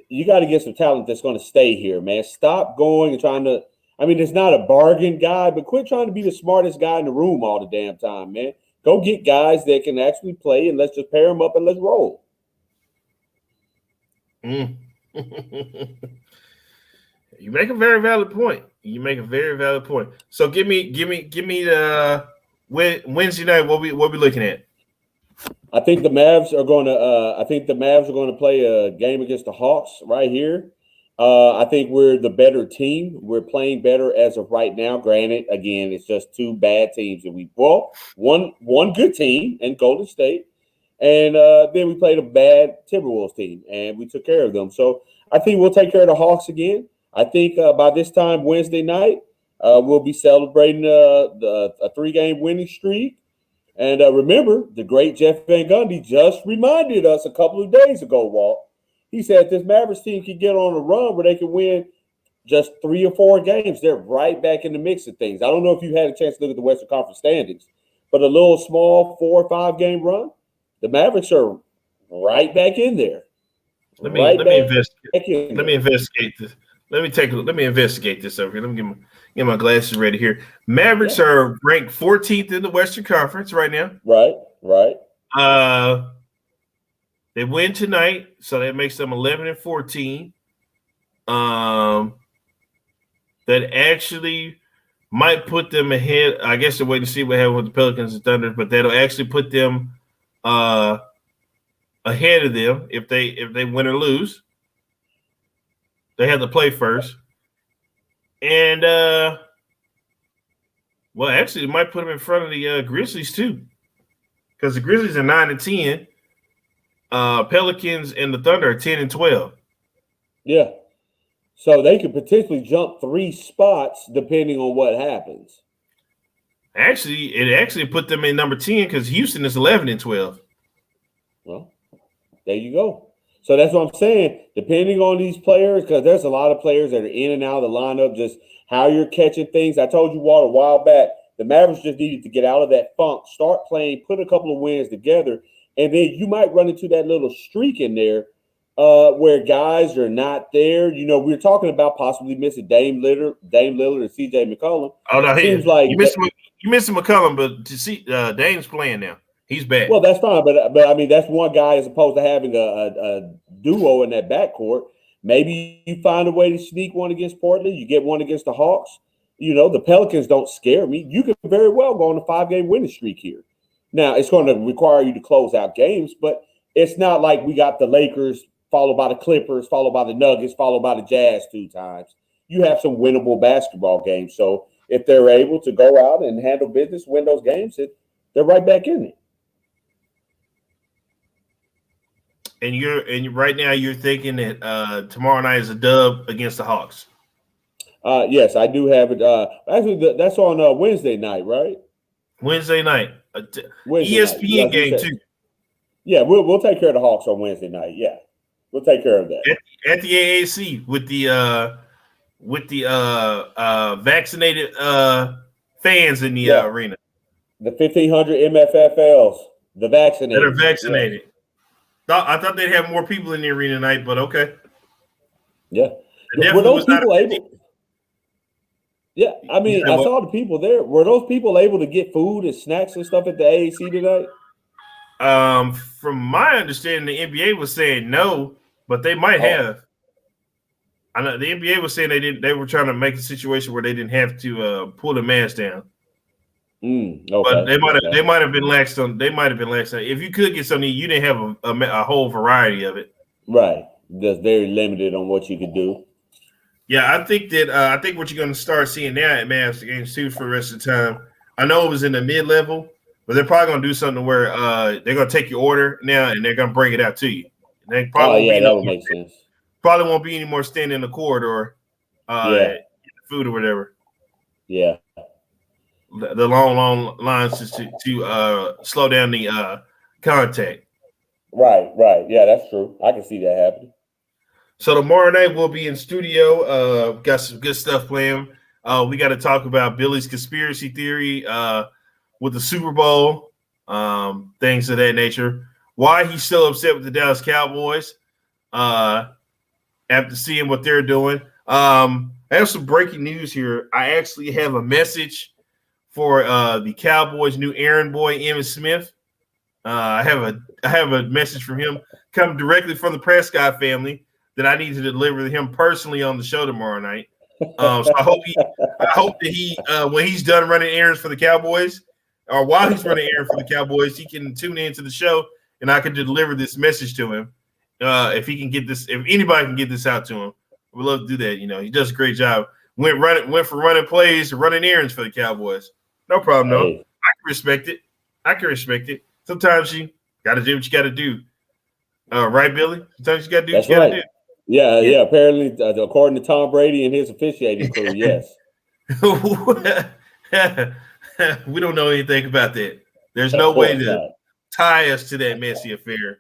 You got to get some talent that's going to stay here, man. Stop going and trying to – I mean, it's not a bargain guy, but quit trying to be the smartest guy in the room all the damn time, man. Go get guys that can actually play, and let's just pair them up and let's roll. You make a very valid point. So give me the Wednesday night. What we looking at? I think the Mavs are going to play a game against the Hawks right here. I think we're the better team. We're playing better as of right now. Granted, again, it's just two bad teams that one good team in Golden State, and then we played a bad Timberwolves team, and we took care of them. So I think we'll take care of the Hawks again. I think by this time Wednesday night, we'll be celebrating a 3-game winning streak. And remember, the great Jeff Van Gundy just reminded us a couple of days ago, Walt. He said this Mavericks team can get on a run where they can win just 3 or 4 games. They're right back in the mix of things. I don't know if you had a chance to look at the Western Conference standings, but a little small 4 or 5 game run, the Mavericks are right back in there. Let me investigate this. Let me investigate this over here. Let me get my glasses ready here. Mavericks Yeah. are ranked 14th in the Western Conference right now. Right. Right. Uh, they win tonight, so that makes them 11 and 14. Um, that actually might put them ahead. I guess they're waiting to see what happens with the Pelicans and Thunder, but that'll actually put them ahead of them if they win or lose. They have to play first, and well, actually, it might put them in front of the Grizzlies too, because the Grizzlies are 9 and 10. Pelicans and the Thunder are 10 and 12. Yeah. So they could potentially jump 3 spots depending on what happens. Actually, it actually put them in number 10 because Houston is 11 and 12. Well, there you go. So that's what I'm saying. Depending on these players, because there's a lot of players that are in and out of the lineup, just how you're catching things. I told you, Walt, a while back, the Mavericks just needed to get out of that funk, start playing, put a couple of wins together, and then you might run into that little streak in there where guys are not there. You know, we were talking about possibly missing Dame Lillard, and CJ McCollum. Oh no, Seems like you missed McCullum, but to see Dame's playing now. He's back. well, that's fine, but I mean that's one guy as opposed to having a duo in that backcourt. Maybe you find a way to sneak one against Portland. You get one against the Hawks. You know, the Pelicans don't scare me. You could very well go on a 5-game winning streak here. Now, it's going to require you to close out games, but it's not like we got the Lakers followed by the Clippers, followed by the Nuggets, followed by the Jazz 2 times. You have some winnable basketball games. So if they're able to go out and handle business, win those games, they're right back in it. And right now you're thinking that tomorrow night is a dub against the Hawks. Yes, I do have it. Actually, that's on Wednesday night, right? Wednesday night, Wednesday ESPN night. game too. Yeah, we'll take care of the Hawks on Wednesday night. Yeah, we'll take care of that at the AAC with the vaccinated fans in the arena. The 1,500 MFFLs, the vaccinated that are vaccinated. Yeah. I thought they'd have more people in the arena tonight, but okay. Yeah, were those people able? Yeah, I mean, I saw the people there. Were those people able to get food and snacks and stuff at the AAC tonight? From my understanding, the NBA was saying no, but they might have. I know the NBA was saying they didn't. They were trying to make a situation where they didn't have to pull the mask down. Okay. But they might have been lax on. They might have been lax on. If you could get something, you didn't have a whole variety of it. Right, just very limited on what you could do. Yeah, I think what you're going to start seeing now at Mavs games too for the rest of the time. I know it was in the mid-level, but they're probably going to do something where they're going to take your order now and they're going to bring it out to you. They probably that would make sense. Probably won't be any more standing in the corridor, food or whatever. Yeah, the long lines just to slow down the contact. Right. Yeah, that's true. I can see that happening. So tomorrow night we'll be in studio. Got some good stuff planned. We got to talk about Billy's conspiracy theory with the Super Bowl, things of that nature. Why he's still upset with the Dallas Cowboys after seeing what they're doing. I have some breaking news here. I actually have a message for the Cowboys' new errand boy, Emmitt Smith. I have a message from him come directly from the Prescott family that I need to deliver to him personally on the show tomorrow night. So I hope that he when he's done running errands for the Cowboys, or while he's running errands for the Cowboys, he can tune into the show and I can deliver this message to him. If he can get this, if anybody can get this out to him, we'd love to do that. You know, he does a great job. Went for running plays, running errands for the Cowboys. No problem, no. I can respect it. Sometimes you got to do what you got to do. Right, Billy? Sometimes you got to do what you got to do. Yeah. Apparently, according to Tom Brady and his officiating crew, yes. We don't know anything about that. There's no way to tie us to that messy affair.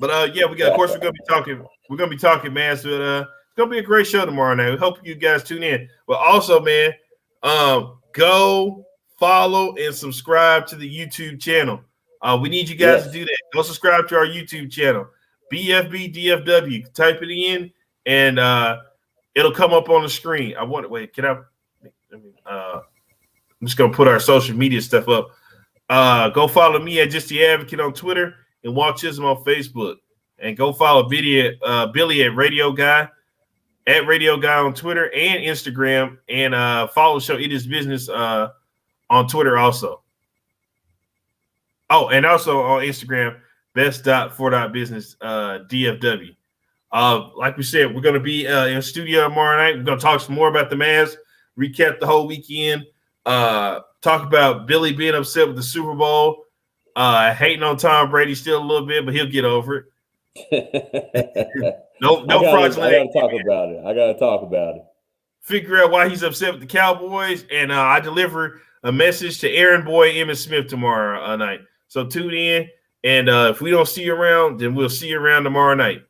But we got. Of course, we're gonna be talking. We're gonna be talking, man. So it's gonna be a great show tomorrow night. We hope you guys tune in. But also, man, go follow and subscribe to the YouTube channel. We need you guys to do that. Go subscribe to our YouTube channel, bFb DFW. Type it in, and It'll come up on the screen. I want. Wait, can I? I'm just gonna put our social media stuff up. Go follow me at Just the Advocate on Twitter and Walt Chisholm on Facebook. And go follow Billy at Radio Guy on Twitter and Instagram. And follow the show It Is Business on Twitter also. Oh, and also on Instagram, best.for.business DFW. Like we said, we're going to be in studio tomorrow night. We're going to talk some more about the Mavs, recap the whole weekend, talk about Billy being upset with the Super Bowl, hating on Tom Brady still a little bit, but he'll get over it. no fraudulent. I gotta talk about it. Figure out why he's upset with the Cowboys, and I deliver a message to Aaron Boy, Emmitt Smith tomorrow night. So tune in, and if we don't see you around, then we'll see you around tomorrow night.